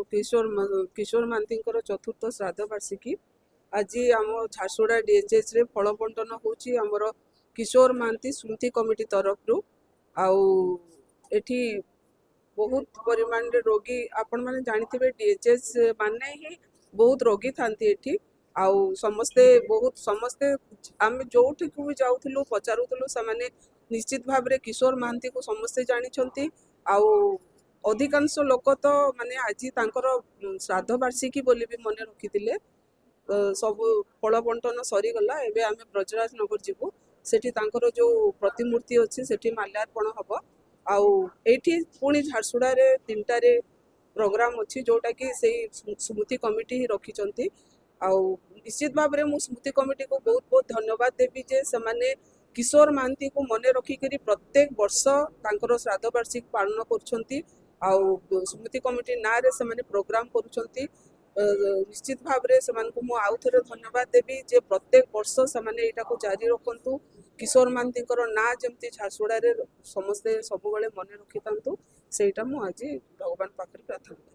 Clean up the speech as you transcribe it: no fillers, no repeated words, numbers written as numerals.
किशोर महांतींकर चतुर्थ श्राद्ध वार्षिकी आज आम झारसुगुड़ा डीएचएस रे फल बंटन होची हमर किशोर महांती स्मृति कमिटी तरफ रु आउ एठी बहुत परिमाण रे रोगी आपण माने जानिथिबे डीएचएस माने ही बहुत रोगी थांती एठी आउ समस्ते आम जोठी को भी जाउथलु पचारुथलु समाने निश्चित भाव रे किशोर महांती को समस्ते जानिछंती आउ अधिकांश लोक तो माने आज तांकर श्राद्ध वार्षिकी बोली भी मन रखिथिले सब फल बंटन सरीगला एबे आमे ब्रजराज नगर जीवु सेठी तांकर जो प्रतिमूर्ति अछि सेठी माल्यार्पण हबो आउ एठी पुणी झारसुगुड़ा रे 3टा रे प्रोग्राम अछि जोटा कि सेही स्मृति कमिटी ही रखिचंती आउ निश्चित भाव रे मु स्मृति कमिटी को बहुत बहुत धन्यवाद देबी जे समाने किशोर महांती को मने रखिकरी प्रत्येक वर्ष तांकर श्राद्ध वार्षिक पालन करुछंती आउ स्मृति कमिटी ना रे समाने प्रोग्राम करुछंती निश्चित भाव रे समान को मु आउ थरे धन्यवाद देबी जे प्रत्येक वर्ष समाने एटा को जारी रखंतु किशोर महांतीकर ना जेमती झारसुगुड़ा रे समस्ते सब बेले मने रखितांतु सेटा मु आज भगवान पाखरे प्रार्थना